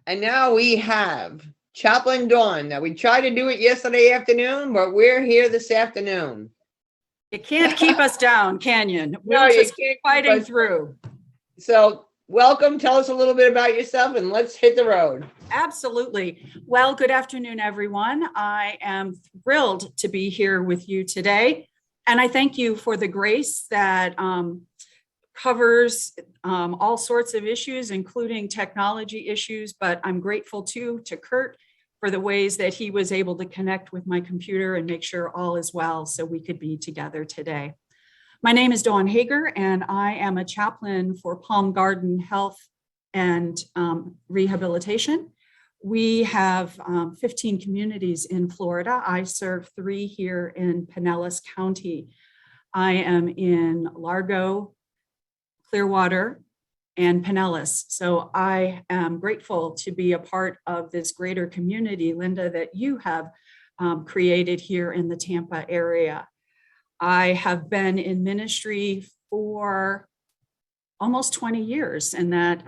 And now we have Chaplain Dawn. Now, we tried to do it yesterday afternoon, but we're here this afternoon. You can't keep us down, can you? No, We're you just can't keep fighting us through. So welcome. Tell us a little bit about yourself and let's hit the road. Absolutely. Well, good afternoon, everyone. I am thrilled to be here with you today. And I thank you for the grace that covers all sorts of issues, including technology issues. But I'm grateful too to Kurt for the ways that he was able to connect with my computer and make sure all is well so we could be together today. My name is Dawn Haeger, and I am a chaplain for Palm Garden Health and Rehabilitation. We have 15 communities in Florida. I serve 3 here in Pinellas County. I am in Largo, Clearwater, and Pinellas. So I am grateful to be a part of this greater community, Linda, that you have created here in the Tampa area. I have been in ministry for almost 20 years, and that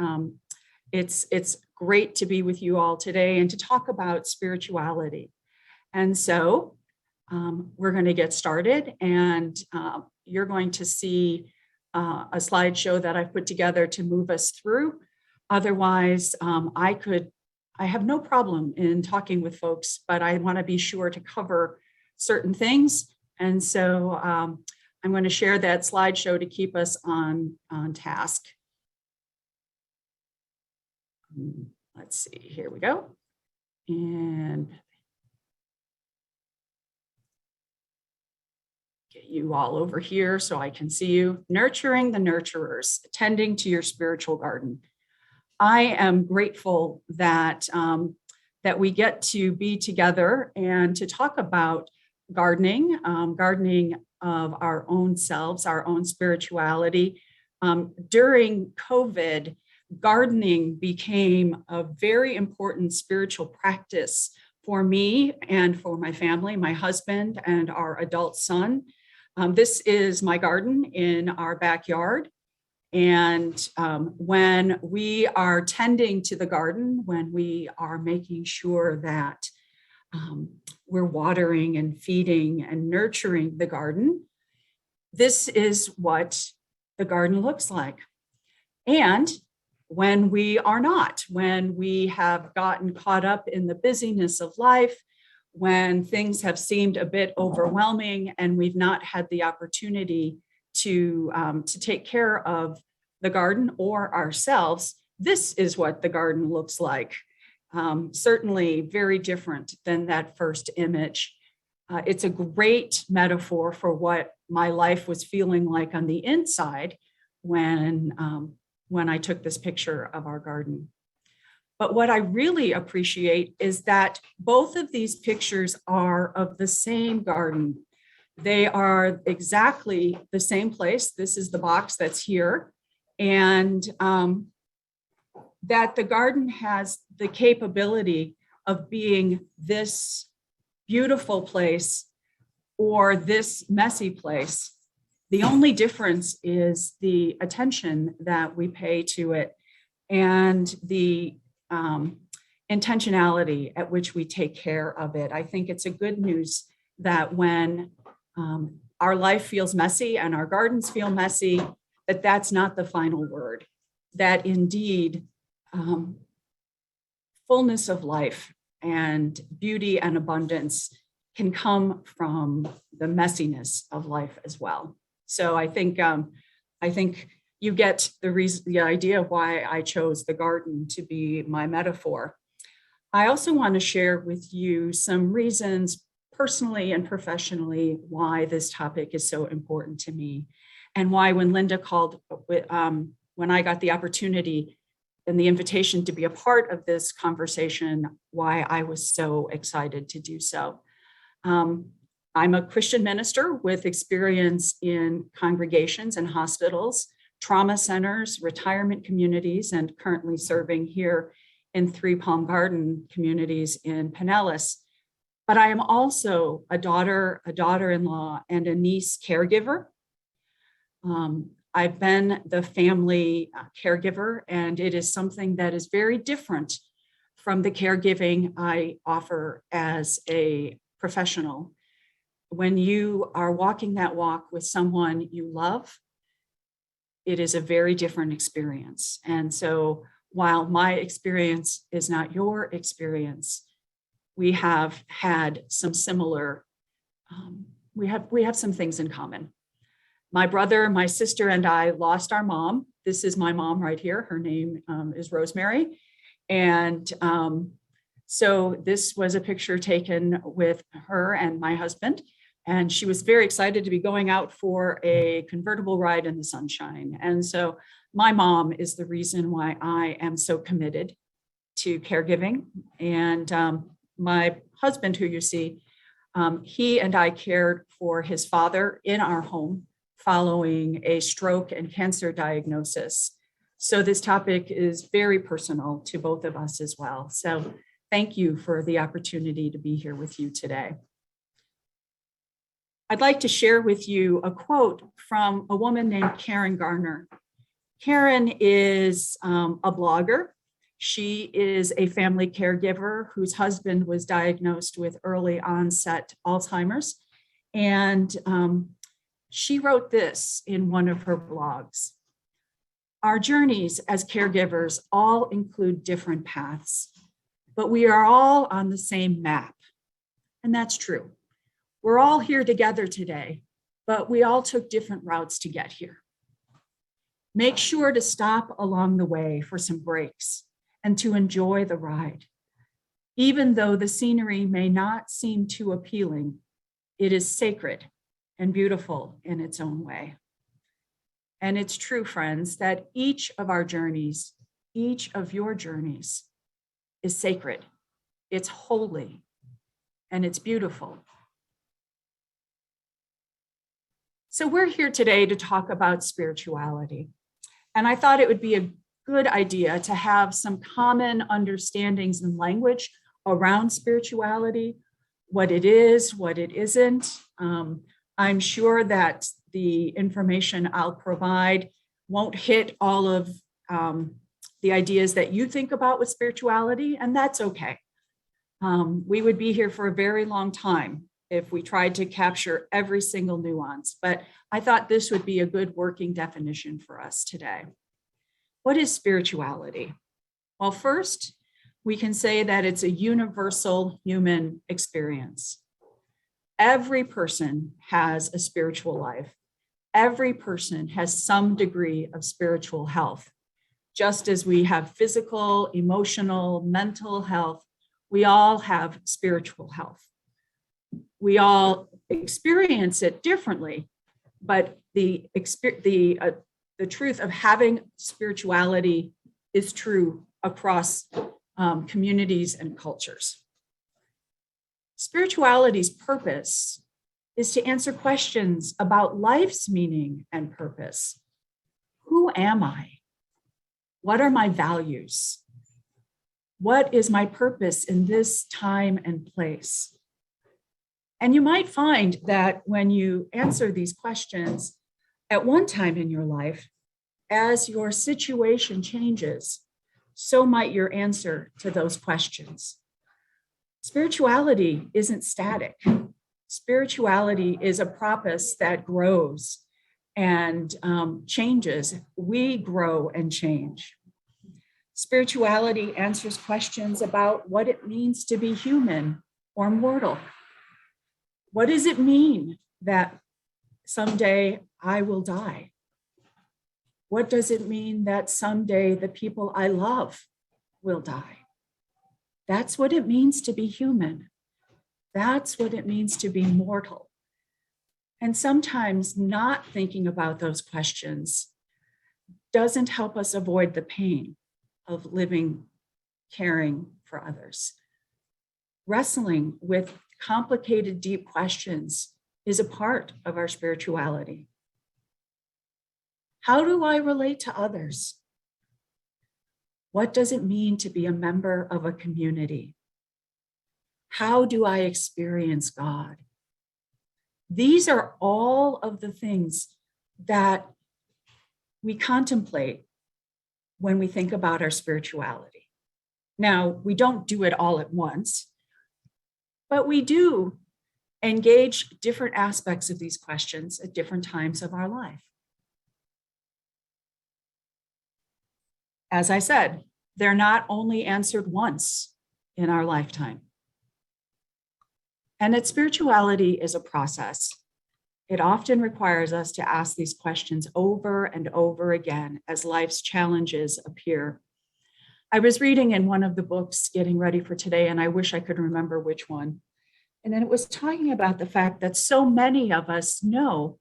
it's great to be with you all today and to talk about spirituality. And so we're going to get started, and you're going to see a slideshow that I've put together to move us through. Otherwise, I have no problem in talking with folks, but I want to be sure to cover certain things. And so I'm going to share that slideshow to keep us on task. Let's see, here we go. And get you all over here so I can see you. Nurturing the nurturers, tending to your spiritual garden. I am grateful that, that we get to be together and to talk about gardening, gardening of our own selves, our own spirituality. During COVID, gardening became a very important spiritual practice for me and for my family, my husband and our adult son. This is my garden in our backyard. And when we are tending to the garden, when we are making sure that we're watering and feeding and nurturing the garden, this is what the garden looks like. And when we are not, when we have gotten caught up in the busyness of life, when things have seemed a bit overwhelming and we've not had the opportunity to take care of the garden or ourselves, this is what the garden looks like. Certainly very different than that first image. It's a great metaphor for what my life was feeling like on the inside when I took this picture of our garden. But what I really appreciate is that both of these pictures are of the same garden. They are exactly the same place. This is the box that's here. And that the garden has the capability of being this beautiful place or this messy place. The only difference is the attention that we pay to it and the intentionality at which we take care of it. I think it's a good news that when our life feels messy and our gardens feel messy, that's not the final word, that indeed fullness of life and beauty and abundance can come from the messiness of life as well. So I think you get the idea of why I chose the garden to be my metaphor. I also want to share with you some reasons personally and professionally why this topic is so important to me, and why when Linda called, when I got the opportunity and the invitation to be a part of this conversation, why I was so excited to do so. I'm a Christian minister with experience in congregations and hospitals, trauma centers, retirement communities, and currently serving here in 3 Palm Garden communities in Pinellas. But I am also a daughter, a daughter-in-law, and a niece caregiver. I've been the family caregiver, and it is something that is very different from the caregiving I offer as a professional. When you are walking that walk with someone you love, it is a very different experience. And so while my experience is not your experience, we have had some similar, we have some things in common. My brother, my sister, and I lost our mom. This is my mom right here. Her name is Rosemary. And so this was a picture taken with her and my husband. And she was very excited to be going out for a convertible ride in the sunshine. And so my mom is the reason why I am so committed to caregiving. And my husband, who you see, he and I cared for his father in our home following a stroke and cancer diagnosis. So this topic is very personal to both of us as well. So thank you for the opportunity to be here with you today. I'd like to share with you a quote from a woman named Karen Garner. Karen is a blogger. She is a family caregiver whose husband was diagnosed with early onset Alzheimer's. And she wrote this in one of her blogs. Our journeys as caregivers all include different paths, but we are all on the same map. And that's true. We're all here together today, but we all took different routes to get here. Make sure to stop along the way for some breaks and to enjoy the ride. Even though the scenery may not seem too appealing, it is sacred and beautiful in its own way. And it's true, friends, that each of our journeys, each of your journeys is sacred, it's holy, and it's beautiful. So we're here today to talk about spirituality. And I thought it would be a good idea to have some common understandings and language around spirituality, what it is, what it isn't. I'm sure that the information I'll provide won't hit all of the ideas that you think about with spirituality, and that's okay. We would be here for a very long time if we tried to capture every single nuance, but I thought this would be a good working definition for us today. What is spirituality? Well, first, we can say that it's a universal human experience. Every person has a spiritual life. Every person has some degree of spiritual health. Just as we have physical, emotional, mental health, we all have spiritual health. We all experience it differently, but the truth of having spirituality is true across communities and cultures. Spirituality's purpose is to answer questions about life's meaning and purpose. Who am I? What are my values? What is my purpose in this time and place? And you might find that when you answer these questions at one time in your life, as your situation changes, so might your answer to those questions. Spirituality isn't static. Spirituality is a process that grows and changes. We grow and change. Spirituality answers questions about what it means to be human or mortal. What does it mean that someday I will die? What does it mean that someday the people I love will die? That's what it means to be human. That's what it means to be mortal. And sometimes not thinking about those questions doesn't help us avoid the pain of living, caring for others. Wrestling with complicated, deep questions is a part of our spirituality. How do I relate to others? What does it mean to be a member of a community? How do I experience God? These are all of the things that we contemplate when we think about our spirituality. Now, we don't do it all at once, but we do engage different aspects of these questions at different times of our life. As I said, they're not only answered once in our lifetime. And that spirituality is a process. It often requires us to ask these questions over and over again as life's challenges appear. I was reading in one of the books getting ready for today, and I wish I could remember which one. And then it was talking about the fact that so many of us know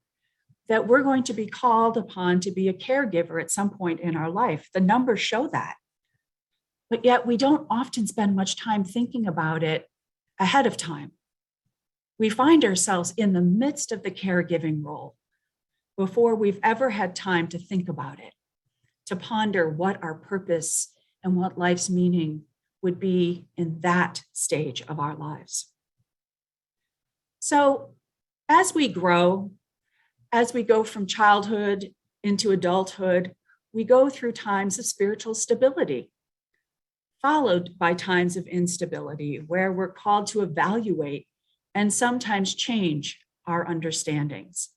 that we're going to be called upon to be a caregiver at some point in our life. The numbers show that. But yet we don't often spend much time thinking about it ahead of time. We find ourselves in the midst of the caregiving role before we've ever had time to think about it, to ponder what our purpose and what life's meaning would be in that stage of our lives. So as we grow, as we go from childhood into adulthood, we go through times of spiritual stability, followed by times of instability, where we're called to evaluate and sometimes change our understandings.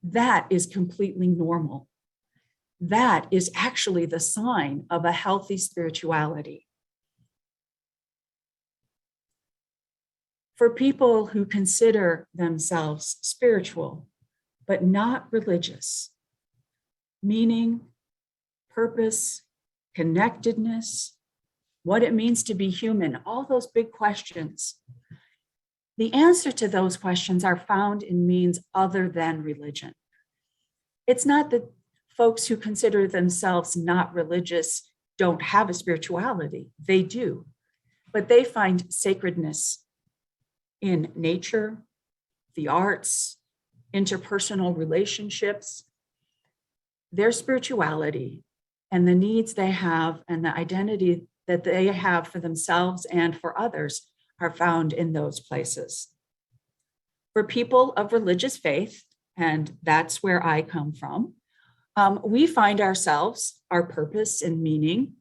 That is completely normal. That is actually the sign of a healthy spirituality. For people who consider themselves spiritual, but not religious, meaning, purpose, connectedness, what it means to be human, all those big questions. The answer to those questions are found in means other than religion. It's not that folks who consider themselves not religious don't have a spirituality. They do, but they find sacredness in nature, the arts, interpersonal relationships. Their spirituality and the needs they have and the identity that they have for themselves and for others are found in those places. For people of religious faith, and that's where I come from, we find ourselves, our purpose and meaning,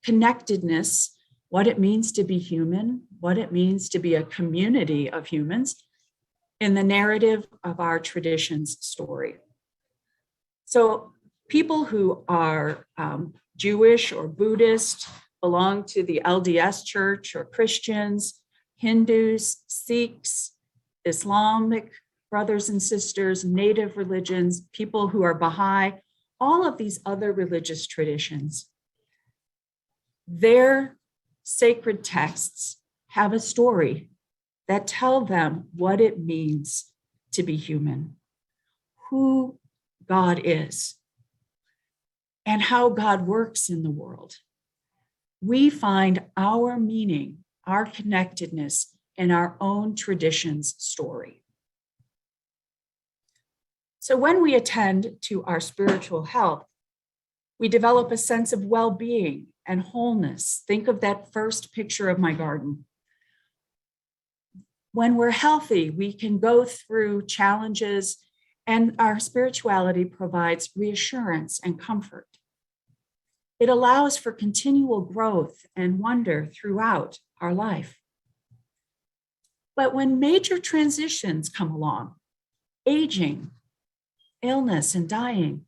connectedness, what it means to be human, what it means to be a community of humans in the narrative of our tradition's story. So people who are Jewish or Buddhist, belong to the LDS Church, or Christians, Hindus, Sikhs, Islamic brothers and sisters, native religions, people who are Baha'i, all of these other religious traditions, their sacred texts have a story that tell them what it means to be human, who God is, and how God works in the world. We find our meaning, our connectedness in our own tradition's story. So when we attend to our spiritual health, we develop a sense of well-being and wholeness. Think of that first picture of my garden. When we're healthy, we can go through challenges, and our spirituality provides reassurance and comfort. It allows for continual growth and wonder throughout our life. But when major transitions come along, aging, illness, and dying,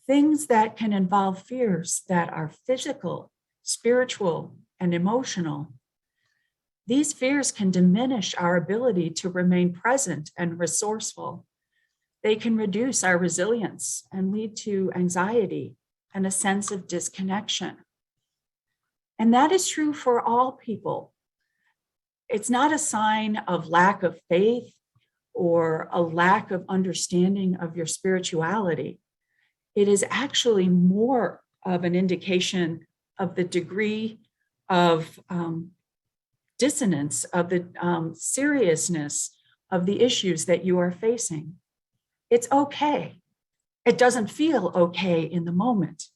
things that can involve fears that are physical, spiritual, and emotional, these fears can diminish our ability to remain present and resourceful. They can reduce our resilience and lead to anxiety and a sense of disconnection. And that is true for all people. It's not a sign of lack of faith or a lack of understanding of your spirituality. It is actually more of an indication of the degree of dissonance, of the seriousness of the issues that you are facing. It's okay. It doesn't feel okay in the moment.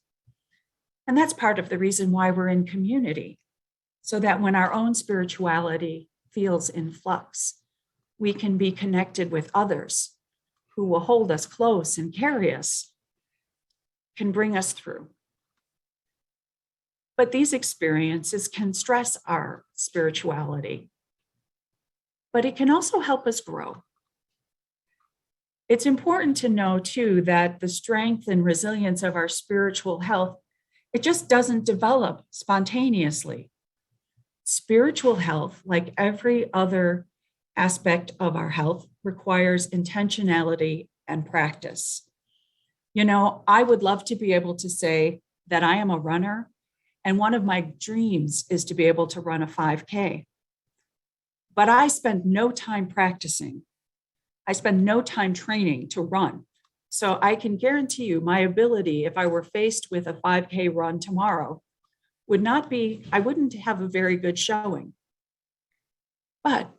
And that's part of the reason why we're in community, so that when our own spirituality feels in flux, we can be connected with others who will hold us close and carry us, can bring us through. But these experiences can stress our spirituality, but it can also help us grow. It's important to know, too, that the strength and resilience of our spiritual health, it just doesn't develop spontaneously. Spiritual health, like every other aspect of our health, requires intentionality and practice. You know, I would love to be able to say that I am a runner, and one of my dreams is to be able to run a 5K. But I spend no time practicing. I spend no time training to run. So I can guarantee you my ability, if I were faced with a 5K run tomorrow, would not be, I wouldn't have a very good showing. But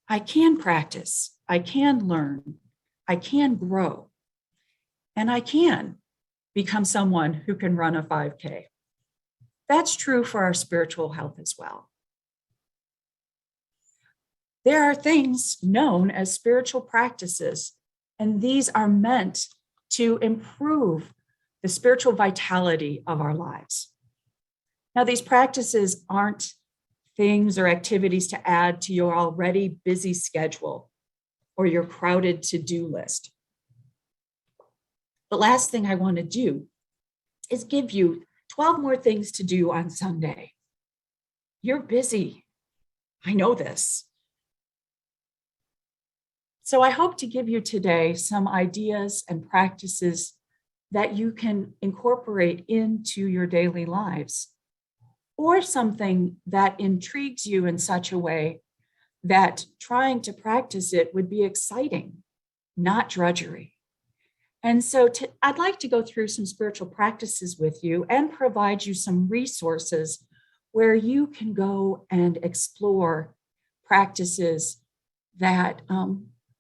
I can practice, I can learn, I can grow, and I can become someone who can run a 5K. That's true for our spiritual health as well. There are things known as spiritual practices, and these are meant to improve the spiritual vitality of our lives. Now, these practices aren't things or activities to add to your already busy schedule or your crowded to-do list. The last thing I want to do is give you 12 more things to do on Sunday. You're busy. I know this. So I hope to give you today some ideas and practices that you can incorporate into your daily lives, or something that intrigues you in such a way that trying to practice it would be exciting, not drudgery. And so I'd like to go through some spiritual practices with you and provide you some resources where you can go and explore practices that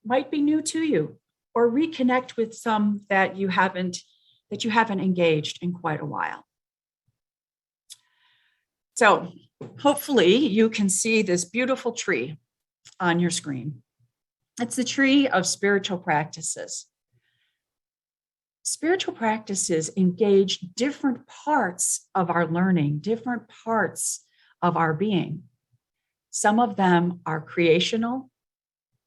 might be new to you, or reconnect with some that you haven't engaged in quite a while. So hopefully you can see this beautiful tree on your screen. It's the tree of spiritual practices. Spiritual practices engage different parts of our learning, different parts of our being. Some of them are creational.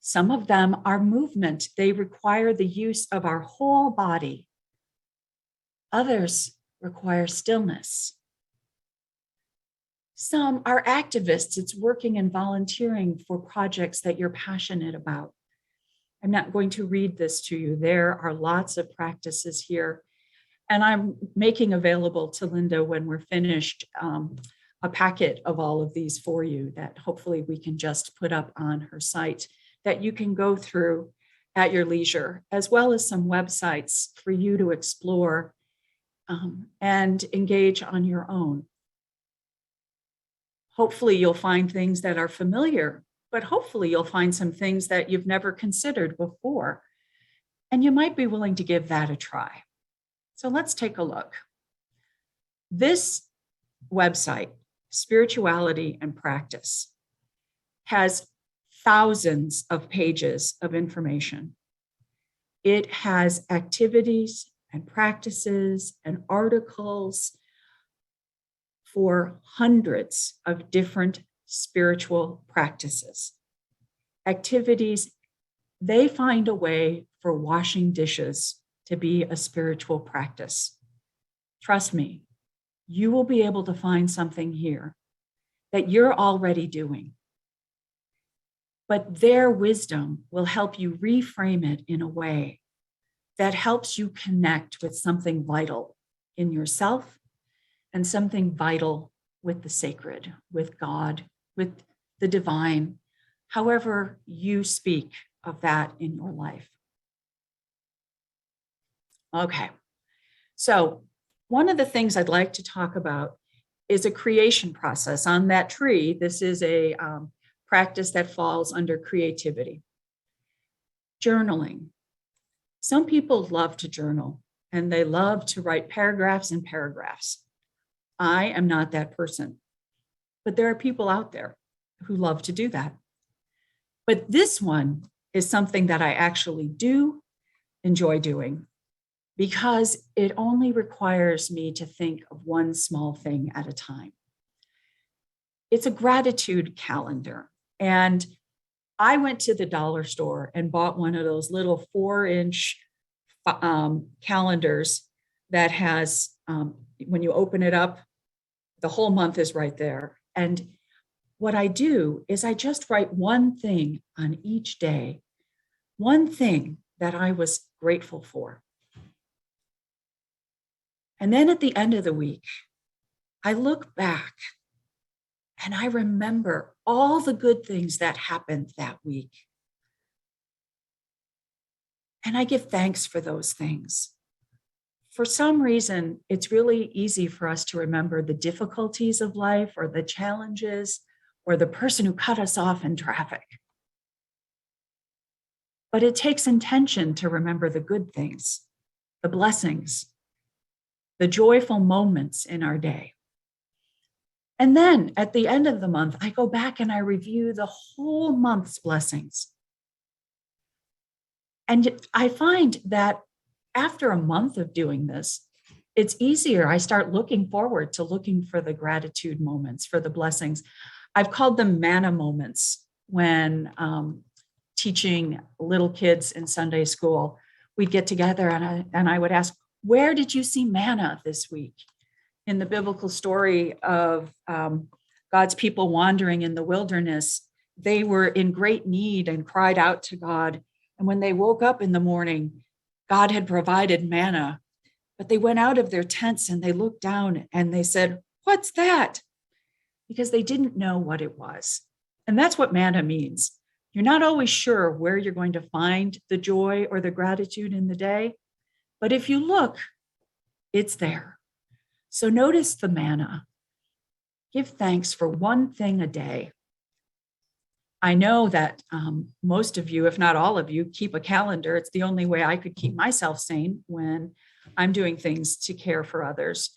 Some of them are movement. They require the use of our whole body. Others require stillness. Some are activists. It's working and volunteering for projects that you're passionate about. I'm not going to read this to you. There are lots of practices here. And I'm making available to Linda when we're finished a packet of all of these for you that hopefully we can just put up on her site that you can go through at your leisure, as well as some websites for you to explore and engage on your own. Hopefully you'll find things that are familiar, but hopefully you'll find some things that you've never considered before, and you might be willing to give that a try. So let's take a look. This website, Spirituality and Practice, has thousands of pages of information. It has activities and practices and articles for hundreds of different spiritual practices. Activities, they find a way for washing dishes to be a spiritual practice. Trust me, you will be able to find something here that you're already doing. But their wisdom will help you reframe it in a way that helps you connect with something vital in yourself and something vital with the sacred, with God, with the divine, however you speak of that in your life. Okay, so one of the things I'd like to talk about is a creation process. On that tree, this is a practice that falls under creativity. Journaling. Some people love to journal and they love to write paragraphs and paragraphs. I am not that person, but there are people out there who love to do that. But this one is something that I actually do enjoy doing. because it only requires me to think of one small thing at a time. It's a gratitude calendar. And I went to the dollar store and bought one of those little 4-inch calendars that has, when you open it up, the whole month is right there. And what I do is I just write one thing on each day, one thing that I was grateful for. And then at the end of the week, I look back and I remember all the good things that happened that week. And I give thanks for those things. For some reason, it's really easy for us to remember the difficulties of life or the challenges or the person who cut us off in traffic. But it takes intention to remember the good things, the blessings, the joyful moments in our day. And then at the end of the month, I go back and I review the whole month's blessings. And I find that after a month of doing this, it's easier. I start looking forward to looking for the gratitude moments, for the blessings. I've called them manna moments when teaching little kids in Sunday school. We'd get together and I would ask, where did you see manna this week? In the biblical story of God's people wandering in the wilderness, they were in great need and cried out to God. And when they woke up in the morning, God had provided manna, but they went out of their tents and they looked down and they said, "What's that?" Because they didn't know what it was. And that's what manna means. You're not always sure where you're going to find the joy or the gratitude in the day, but if you look, it's there. So notice the manna. Give thanks for one thing a day. I know that most of you, if not all of you, keep a calendar. It's the only way I could keep myself sane when I'm doing things to care for others.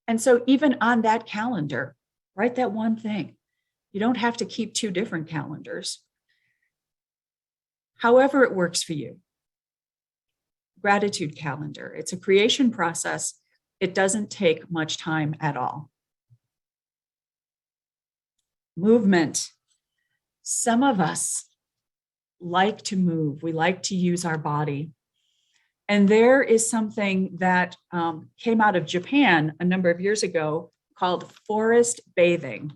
And so even on that calendar, write that one thing. You don't have to keep 2 different calendars. However it works for you. Gratitude calendar. It's a creation process. It doesn't take much time at all. Movement. Some of us like to move. We like to use our body. And there is something that came out of Japan a number of years ago called forest bathing.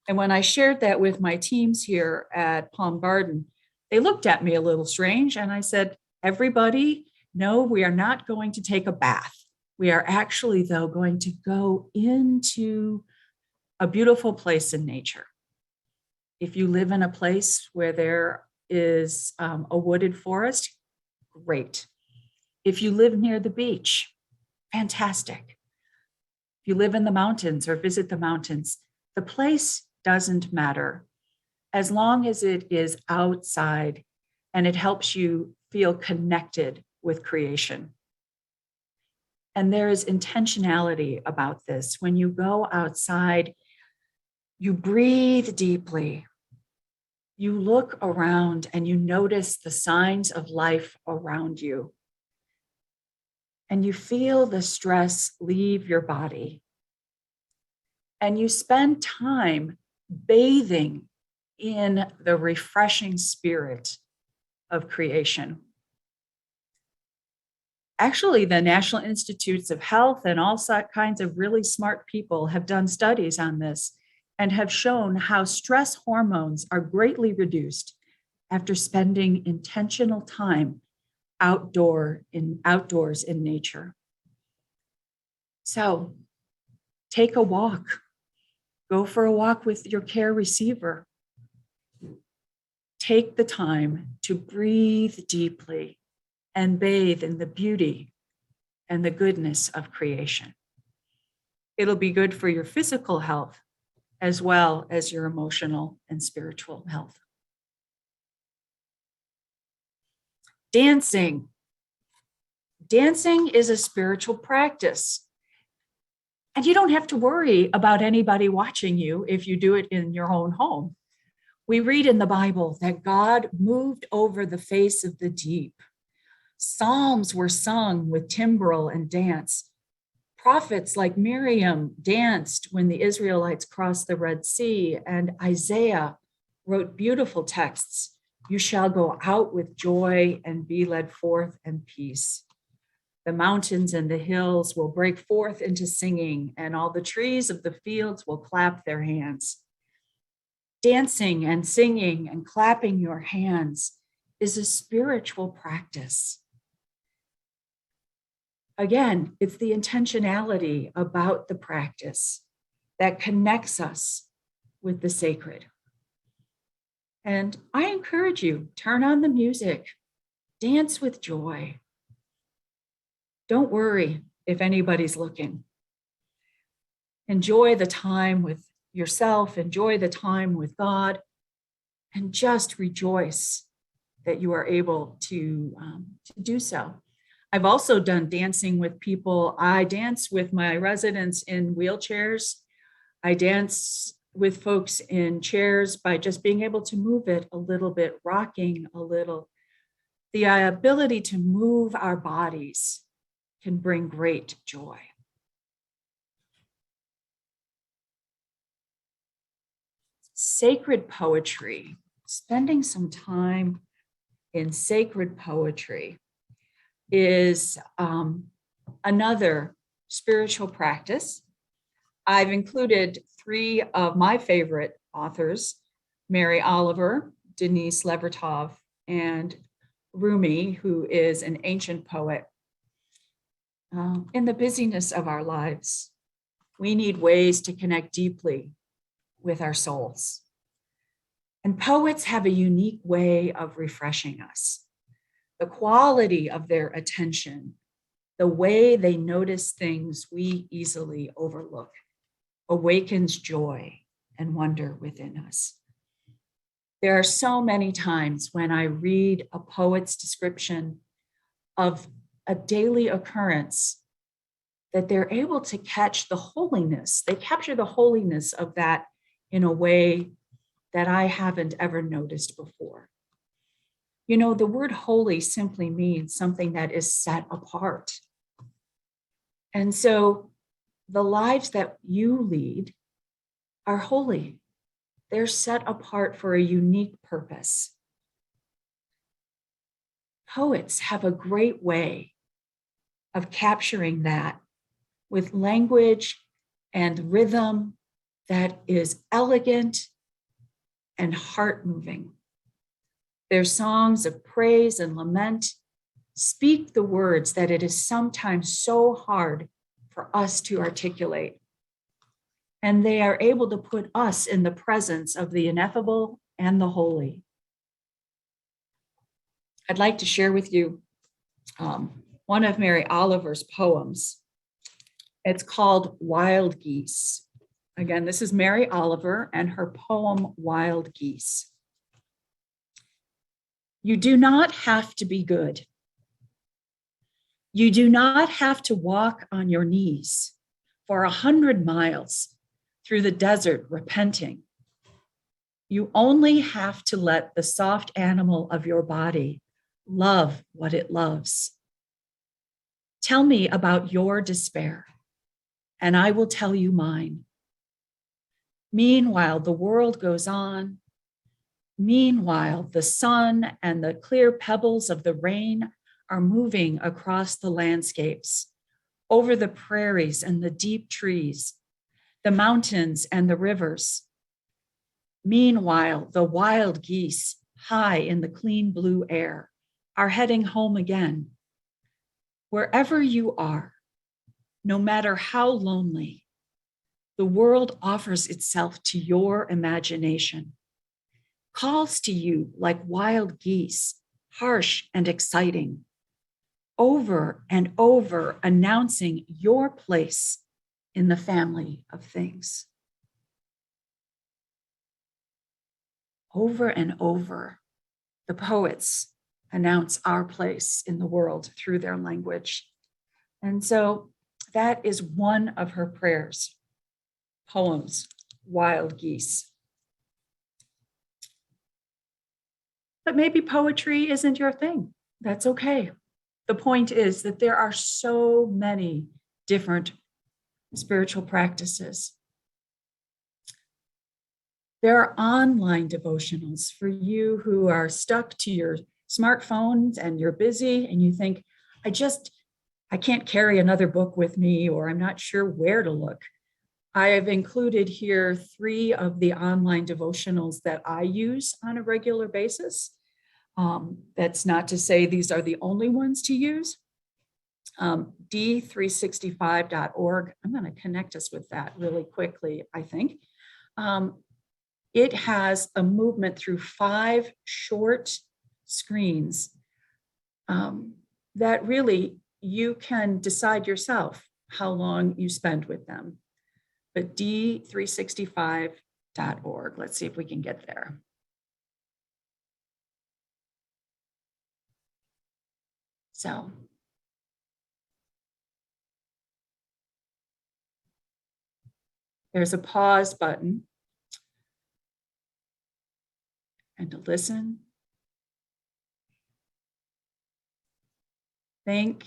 And when I shared that with my teams here at Palm Garden, they looked at me a little strange. And I said, everybody, no, we are not going to take a bath. We are actually, though, going to go into a beautiful place in nature. If you live in a place where there is a wooded forest, great. If you live near the beach, fantastic. If you live in the mountains or visit the mountains, the place doesn't matter as long as it is outside and it helps you feel connected with creation. And there is intentionality about this. When you go outside, you breathe deeply. You look around and you notice the signs of life around you. And you feel the stress leave your body. And you spend time bathing in the refreshing spirit of creation. Actually, the National Institutes of Health and all kinds of really smart people have done studies on this and have shown how stress hormones are greatly reduced after spending intentional time outdoors in nature. So take a walk. Go for a walk with your care receiver. Take the time to breathe deeply and bathe in the beauty and the goodness of creation. It'll be good for your physical health as well as your emotional and spiritual health. Dancing. Dancing is a spiritual practice. And you don't have to worry about anybody watching you if you do it in your own home. We read in the Bible that God moved over the face of the deep. Psalms were sung with timbrel and dance. Prophets like Miriam danced when the Israelites crossed the Red Sea, and Isaiah wrote beautiful texts. You shall go out with joy and be led forth in peace. The mountains and the hills will break forth into singing, and all the trees of the fields will clap their hands. Dancing and singing and clapping your hands is a spiritual practice. Again, it's the intentionality about the practice that connects us with the sacred. And I encourage you, turn on the music, dance with joy. Don't worry if anybody's looking. Enjoy the time with yourself, enjoy the time with God, and just rejoice that you are able to do so. I've also done dancing with people. I dance with my residents in wheelchairs. I dance with folks in chairs by just being able to move it a little bit, rocking a little. The ability to move our bodies can bring great joy. Sacred poetry, spending some time in sacred poetry is another spiritual practice. I've included 3 of my favorite authors, Mary Oliver, Denise Levertov, and Rumi, who is an ancient poet. In the busyness of our lives, we need ways to connect deeply with our souls. And poets have a unique way of refreshing us. The quality of their attention, the way they notice things we easily overlook, awakens joy and wonder within us. There are so many times when I read a poet's description of a daily occurrence that they're able to catch the holiness. They capture the holiness of that in a way that I haven't ever noticed before. You know, the word holy simply means something that is set apart. And so the lives that you lead are holy. They're set apart for a unique purpose. Poets have a great way of capturing that with language and rhythm that is elegant and heart-moving. Their songs of praise and lament speak the words that it is sometimes so hard for us to articulate. And they are able to put us in the presence of the ineffable and the holy. I'd like to share with you one of Mary Oliver's poems. It's called Wild Geese. Again, this is Mary Oliver and her poem, Wild Geese. You do not have to be good. You do not have to walk on your knees for 100 miles through the desert repenting. You only have to let the soft animal of your body love what it loves. Tell me about your despair, and I will tell you mine. Meanwhile, the world goes on. Meanwhile, the sun and the clear pebbles of the rain are moving across the landscapes, over the prairies and the deep trees, the mountains and the rivers. Meanwhile, the wild geese, high in the clean blue air, are heading home again. Wherever you are, no matter how lonely, the world offers itself to your imagination, calls to you like wild geese, harsh and exciting, over and over announcing your place in the family of things. Over and over, the poets announce our place in the world through their language. And so that is one of her prayers, poems, Wild Geese. But maybe poetry isn't your thing. That's okay. the point is that there are so many different spiritual practices. There are online devotionals for you who are stuck to your smartphones and you're busy and you think, I can't carry another book with me, or I'm not sure where to look. I have included here 3 of the online devotionals that I use on a regular basis. That's not to say these are the only ones to use. D365.org. I'm going to connect us with that really quickly, I think. It has a movement through 5 short screens that really you can decide yourself how long you spend with them. But D365.org. Let's see if we can get there. So there's a pause button. And to listen, think,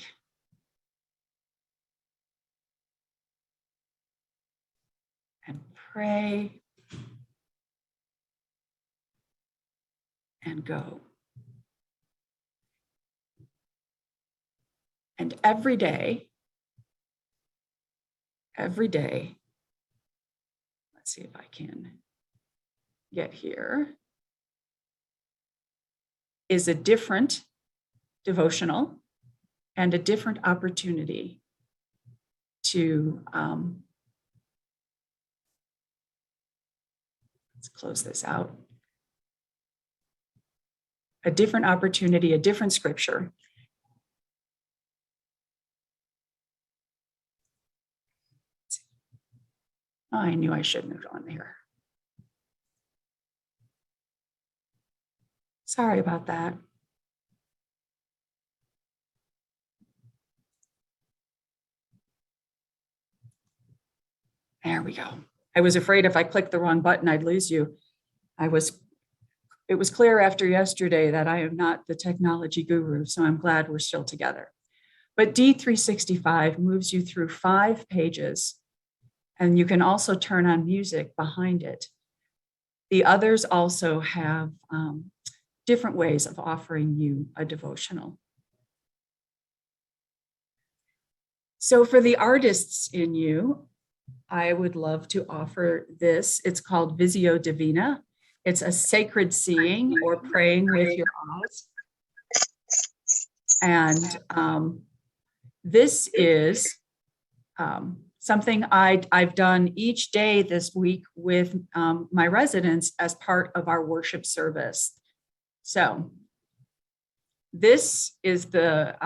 and pray, and go. And every day, let's see if I can get here, is a different devotional and a different opportunity to, let's close this out. A different opportunity, a different scripture. Oh, I knew I shouldn't have gone there. Sorry about that. There we go. I was afraid if I clicked the wrong button, I'd lose you. It was clear after yesterday that I am not the technology guru, so I'm glad we're still together. But D365 moves you through 5 pages, and you can also turn on music behind it. The others also have different ways of offering you a devotional. So for the artists in you, I would love to offer this. It's called Visio Divina. It's a sacred seeing or praying with your eyes. And this is something I've done each day this week with my residents as part of our worship service. So this is the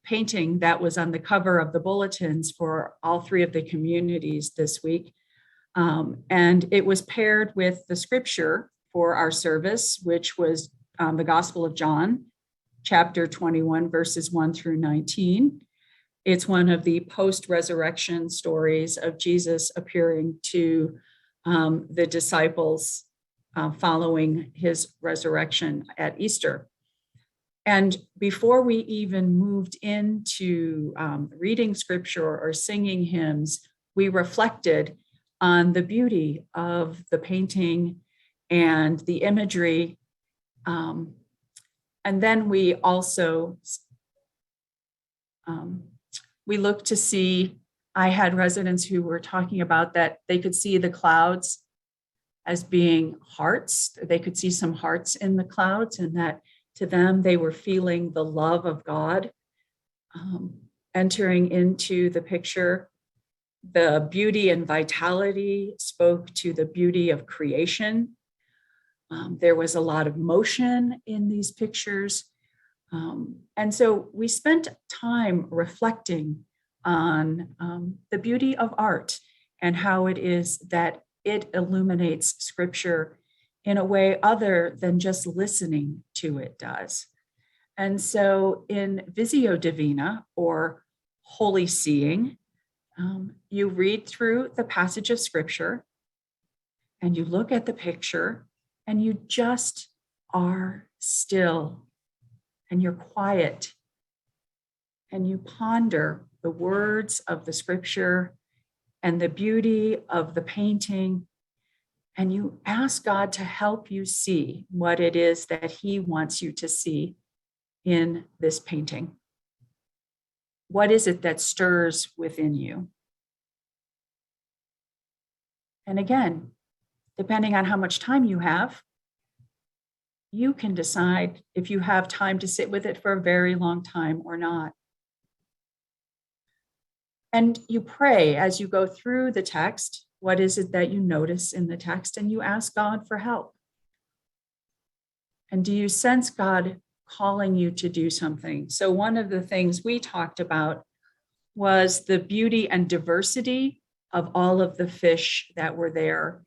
painting that was on the cover of the bulletins for all 3 of the communities this week. And it was paired with the scripture for our service, which was the Gospel of John, chapter 21, verses 1 through 19. It's one of the post-resurrection stories of Jesus appearing to the disciples following his resurrection at Easter. And before we even moved into reading scripture or singing hymns, we reflected on the beauty of the painting and the imagery. And then we also, we looked to see, I had residents who were talking about that they could see the clouds as being hearts. They could see some hearts in the clouds, and that to them, they were feeling the love of God entering into the picture. The beauty and vitality spoke to the beauty of creation. There was a lot of motion in these pictures. And so we spent time reflecting on the beauty of art and how it is that it illuminates scripture in a way other than just listening to it does. And so in Visio Divina, or holy seeing, you read through the passage of scripture and you look at the picture and you just are still and you're quiet and you ponder the words of the scripture and the beauty of the painting, and you ask God to help you see what it is that He wants you to see in this painting. What is it that stirs within you? And again, depending on how much time you have, you can decide if you have time to sit with it for a very long time or not. And you pray as you go through the text, what is it that you notice in the text? And you ask God for help. And do you sense God calling you to do something? So one of the things we talked about was the beauty and diversity of all of the fish that were there,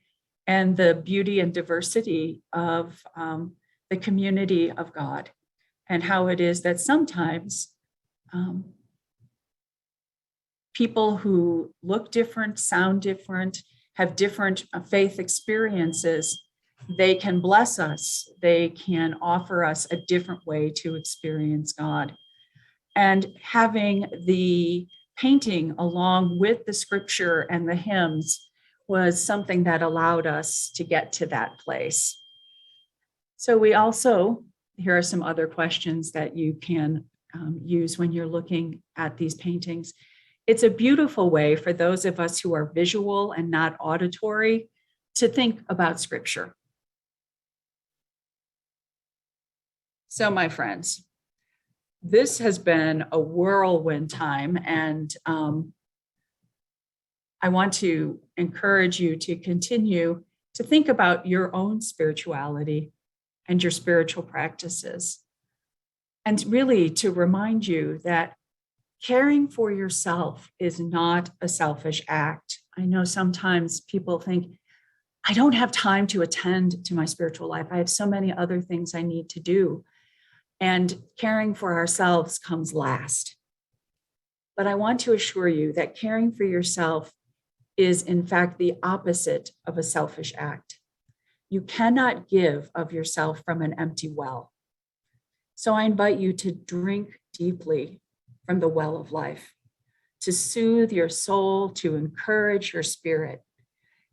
and the beauty and diversity of the community of God, and how it is that sometimes people who look different, sound different, have different faith experiences, they can bless us. They can offer us a different way to experience God. And having the painting along with the scripture and the hymns was something that allowed us to get to that place. So we also, here are some other questions that you can use when you're looking at these paintings. It's a beautiful way for those of us who are visual and not auditory to think about scripture. So my friends, this has been a whirlwind time, and I want to encourage you to continue to think about your own spirituality and your spiritual practices, and really to remind you that caring for yourself is not a selfish act. I know sometimes people think, I don't have time to attend to my spiritual life. I have so many other things I need to do. And caring for ourselves comes last. But I want to assure you that caring for yourself is, in fact, the opposite of a selfish act. You cannot give of yourself from an empty well. So I invite you to drink deeply from the well of life, to soothe your soul, to encourage your spirit,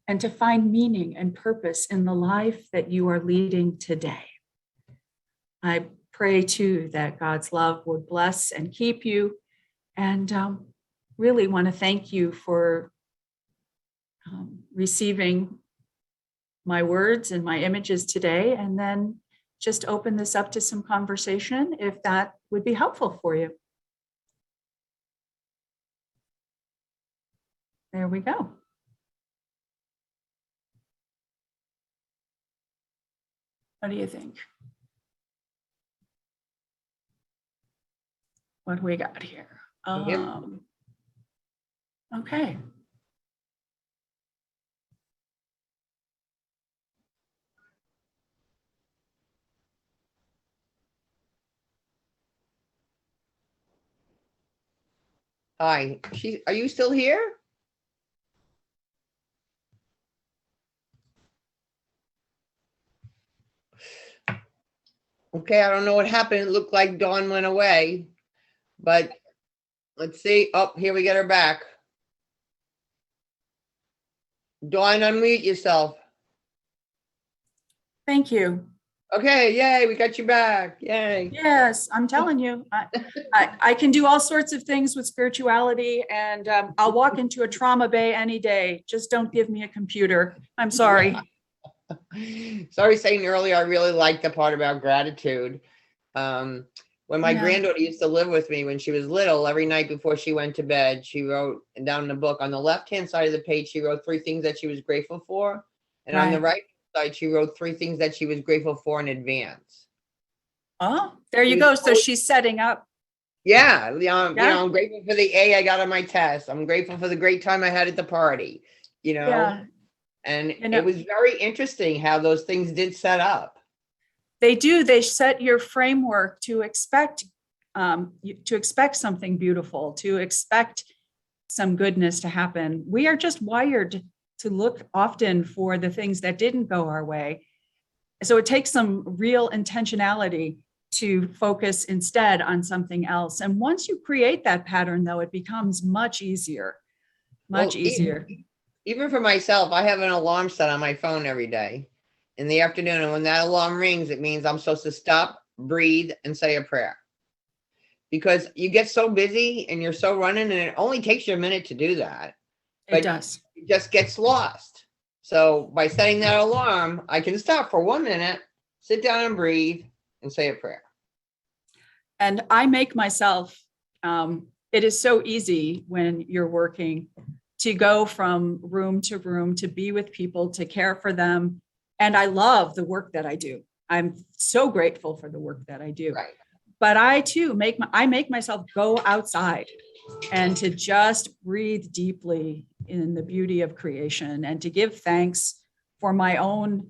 and to find meaning and purpose in the life that you are leading today. I pray too that God's love would bless and keep you, and really want to thank you for receiving my words and my images today, and then just open this up to some conversation if that would be helpful for you. There we go. What do you think? What do we got here? Okay. Hi, are you still here? Okay, I don't know what happened. It looked like Dawn went away, but let's see. Oh, here we get her back. Dawn, unmute yourself. Thank you. Okay, yay, we got you back. Yay. Yes, I'm telling you, I can do all sorts of things with spirituality, and I'll walk into a trauma bay any day. Just don't give me a computer. I'm sorry. Sorry, saying earlier, I really liked the part about gratitude. When my granddaughter used to live with me when she was little, every night before she went to bed, she wrote down in the book on the left-hand side of the page, she wrote 3 things that she was grateful for. And on the right side, she wrote 3 things that she was grateful for in advance. Oh, there you go. So she's setting up. Yeah, you know, I'm grateful for the A I got on my test. I'm grateful for the great time I had at the party, you know. Yeah. And it was very interesting how those things did set up. They do. They set your framework to expect something beautiful, to expect some goodness to happen. We are just wired to look often for the things that didn't go our way. So it takes some real intentionality to focus instead on something else. And once you create that pattern, though, it becomes much easier, much Well, easier. Even for myself, I have an alarm set on my phone every day in the afternoon. And when that alarm rings, it means I'm supposed to stop, breathe, and say a prayer. Because you get so busy and you're so running, and it only takes you a minute to do that. It does. It just gets lost. So by setting that alarm, I can stop for 1 minute, sit down and breathe, and say a prayer. And I make myself, it is so easy when you're working to go from room to be with people, to care for them. And I love the work that I do. I'm so grateful for the work that I do. Right. But I too make myself go outside and to just breathe deeply in the beauty of creation, and to give thanks for my own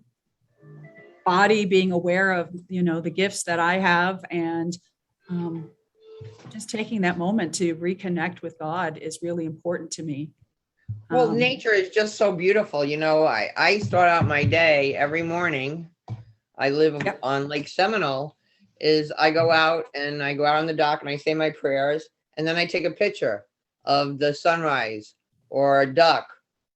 body, being aware of, the gifts that I have, and just taking that moment to reconnect with God is really important to me. Well, nature is just so beautiful. I start out my day every morning. I live on Lake Seminole. I go out on the dock and I say my prayers, and then I take a picture of the sunrise or a duck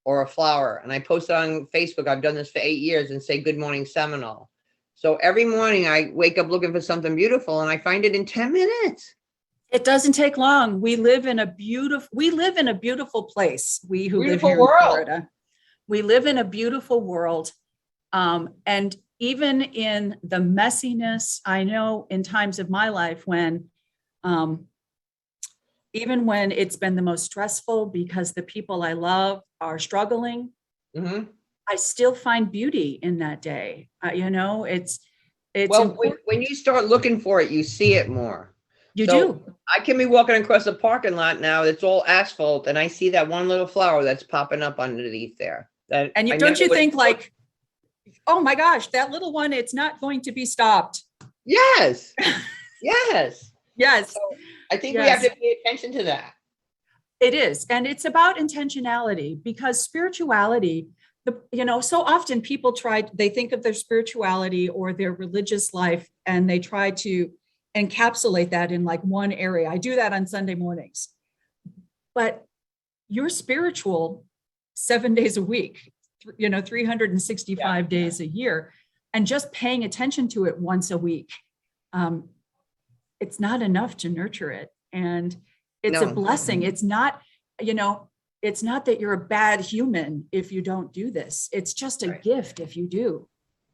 or a flower, and I post it on Facebook. I've done this for 8 years, and say, "Good morning, Seminole." So every morning I wake up looking for something beautiful, and I find it in 10 minutes. It doesn't take long. We live in a beautiful place. We who live Beautiful here world. in Florida, we live in a beautiful world. And even in the messiness, I know in times of my life when, even when it's been the most stressful because the people I love are struggling, I still find beauty in that day. It's well, when you start looking for it, you see it more. You do. I can be walking across a parking lot now that's all asphalt, and I see that one little flower that's popping up underneath there. And don't you think like, oh my gosh, that little one, it's not going to be stopped. Yes. Yes. Yes. So I think we have to pay attention to that. It is. And it's about intentionality, because spirituality, so often people they think of their spirituality or their religious life, and they try to encapsulate that in like one area. I do that on Sunday mornings, but you're spiritual 7 days a week, 365 days a year, and just paying attention to it once a week. It's not enough to nurture it. And it's a blessing. It's not, it's not that you're a bad human if you don't do this. It's just a gift if you do.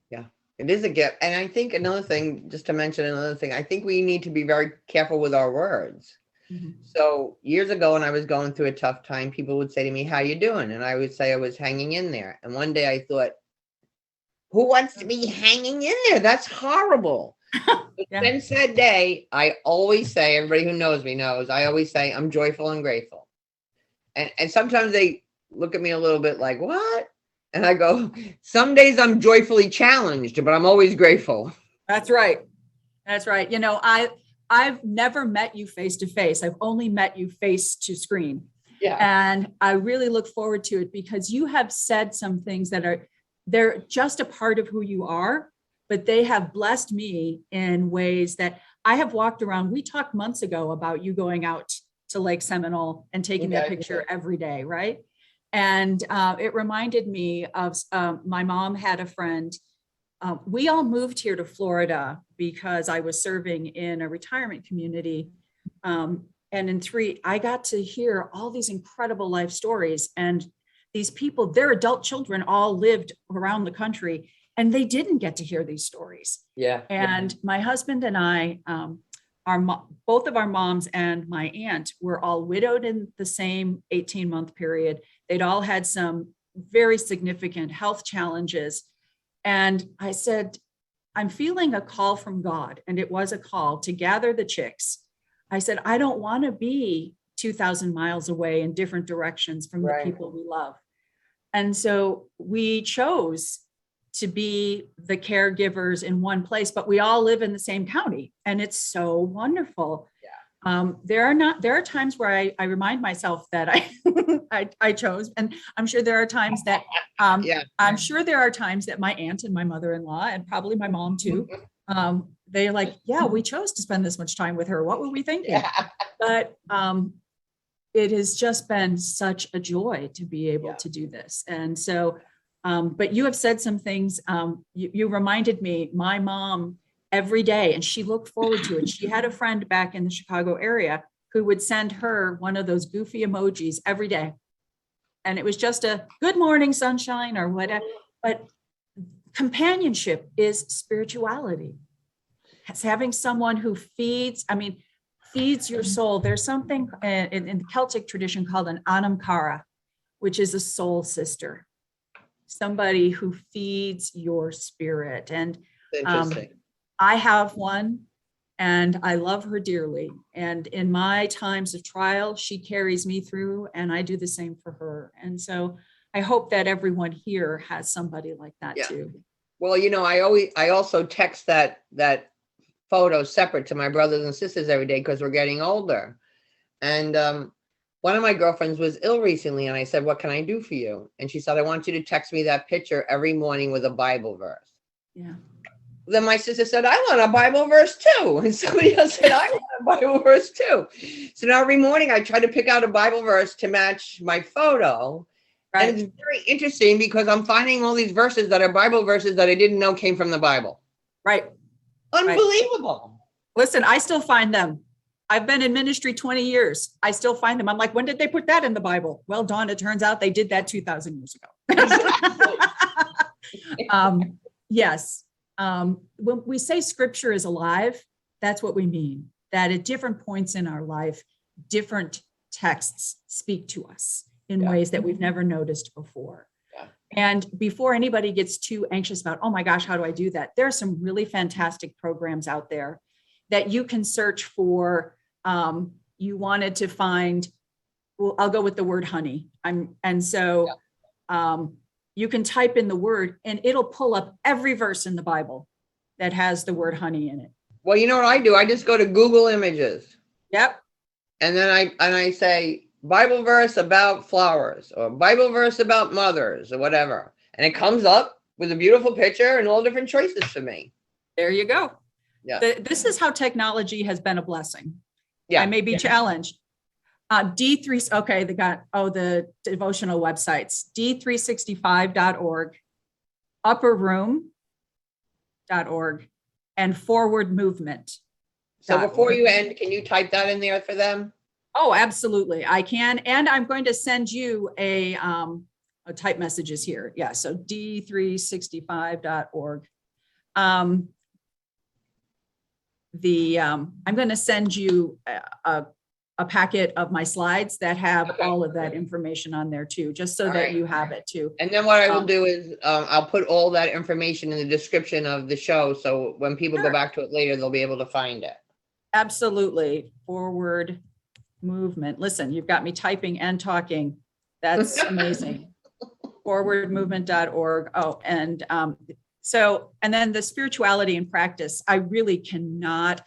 Yeah. It is a gift. And I think another thing, just to mention another thing, I think we need to be very careful with our words. Mm-hmm. So years ago, when I was going through a tough time, people would say to me, "How you doing?" And I would say I was hanging in there. And one day I thought, who wants to be hanging in there? That's horrible. Since that day, I always say, everybody who knows me knows, I always say I'm joyful and grateful. And sometimes they look at me a little bit like, what? And I go, some days I'm joyfully challenged, but I'm always grateful. That's right. That's right. I've never met you face to face. I've only met you face to screen. Yeah. And I really look forward to it, because you have said some things that they're just a part of who you are, but they have blessed me in ways that I have walked around. We talked months ago about you going out to Lake Seminole and taking that picture every day, right? And it reminded me of my mom had a friend. We all moved here to Florida because I was serving in a retirement community. And I got to hear all these incredible life stories. And these people, their adult children all lived around the country, and they didn't get to hear these stories. Yeah. And my husband and I, both of our moms and my aunt were all widowed in the same 18-month period. They'd all had some very significant health challenges. And I said, I'm feeling a call from God. And it was a call to gather the chicks. I said, I don't want to be 2,000 miles away in different directions from the people we love. And so we chose to be the caregivers in one place, but we all live in the same county, and it's so wonderful. Yeah. There are times where I remind myself that I chose, and I'm sure there are times that I'm sure there are times that my aunt and my mother-in-law, and probably my mom too, they're like, yeah, we chose to spend this much time with her. What were we thinking? Yeah. But it has just been such a joy to be able to do this. And so, but you have said some things, you reminded me, my mom every day, and she looked forward to it. She had a friend back in the Chicago area who would send her one of those goofy emojis every day. And it was just a good morning, sunshine, or whatever. But companionship is spirituality. It's having someone who feeds your soul. There's something in the Celtic tradition called an anamkara, which is a soul sister, somebody who feeds your spirit. And Interesting. I have one, and I love her dearly. And in my times of trial, she carries me through, and I do the same for her. And so I hope that everyone here has somebody like that too. Well, I also text that photo separate to my brothers and sisters every day because we're getting older. And one of my girlfriends was ill recently, and I said, what can I do for you? And she said, I want you to text me that picture every morning with a Bible verse. Yeah. Then my sister said, I want a Bible verse too. And somebody else said, I want a Bible verse too. So now every morning I try to pick out a Bible verse to match my photo. Right. And it's very interesting because I'm finding all these verses that are Bible verses that I didn't know came from the Bible. Right. Unbelievable. Right. Listen, I still find them. I've been in ministry 20 years. I still find them. I'm like, when did they put that in the Bible? Well, Dawn, it turns out they did that 2,000 years ago. Yes. When we say scripture is alive, that's what we mean. That at different points in our life, different texts speak to us in ways that we've never noticed before. Yeah. And before anybody gets too anxious about, oh my gosh, how do I do that? There are some really fantastic programs out there that you can search for. You wanted to find, well, I'll go with the word honey. You can type in the word and it'll pull up every verse in the Bible that has the word honey in it. Well, you know what I do? I just go to Google Images. Yep. And then I say Bible verse about flowers or Bible verse about mothers or whatever. And it comes up with a beautiful picture and all different choices for me. There you go. Yeah. This is how technology has been a blessing. Yeah. I may be challenged. D3, okay, they got, the devotional websites, d365.org, upperroom.org, and forward movement. So before you end, can you type that in there for them? Oh, absolutely. I can. And I'm going to send you a type messages here. Yeah. So d365.org. I'm going to send you a packet of my slides that have all of that information on there too, just so that you have it too. And then what I will do is I'll put all that information in the description of the show. So when people go back to it later, they'll be able to find it. Absolutely. Forward movement. Listen, you've got me typing and talking. That's amazing. Forwardmovement.org. Oh, and and then the spirituality and practice, I really cannot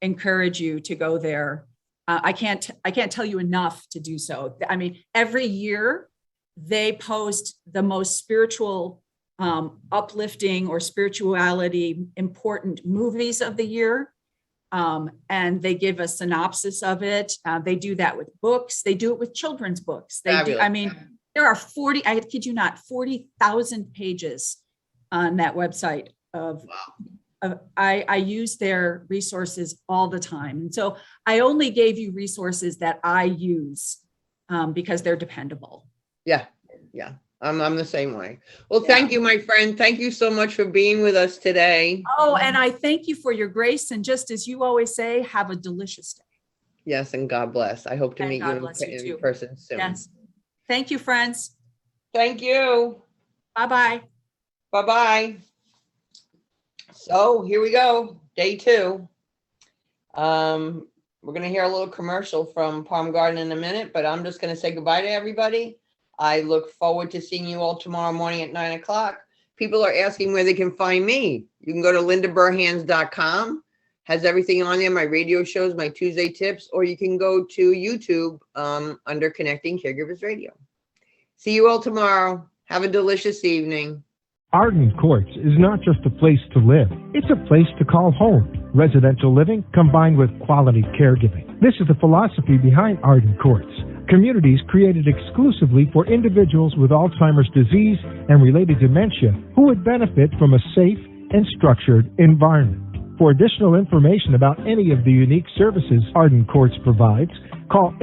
encourage you to go there. I can't tell you enough to do so. I mean, every year they post the most spiritual, uplifting or spirituality important movies of the year. And they give a synopsis of it. They do that with books. They do it with children's books. There are 40,000 pages on that website I use their resources all the time. And so I only gave you resources that I use because they're dependable. Yeah. Yeah. I'm the same way. Well, thank you, my friend. Thank you so much for being with us today. Oh, and I thank you for your grace. And just as you always say, have a delicious day. Yes. And God bless. I hope to meet you in person soon. Yes. Thank you, friends. Thank you. Bye-bye. Bye-bye. So here we go. Day 2. We're going to hear a little commercial from Palm Garden in a minute, but I'm just going to say goodbye to everybody. I look forward to seeing you all tomorrow morning at 9 o'clock. People are asking where they can find me. You can go to lindaburhans.com. Has everything on there, my radio shows, my Tuesday tips, or you can go to YouTube under Connecting Caregivers Radio. See you all tomorrow. Have a delicious evening. Arden Courts is not just a place to live, it's a place to call home. Residential living combined with quality caregiving. This is the philosophy behind Arden Courts. Communities created exclusively for individuals with Alzheimer's disease and related dementia who would benefit from a safe and structured environment. For additional information about any of the unique services Arden Courts provides, call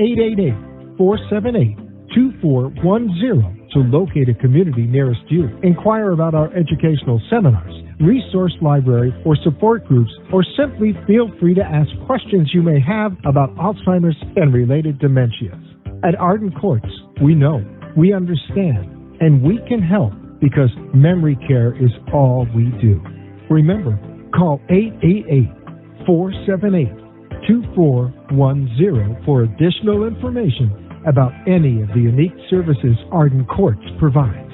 888-478-2410 to locate a community nearest you. Inquire about our educational seminars, resource library, or support groups, or simply feel free to ask questions you may have about Alzheimer's and related dementias. At Arden Courts, we know, we understand, and we can help because memory care is all we do. Remember, call 888-478-2410 for additional information about any of the unique services Arden Courts provide.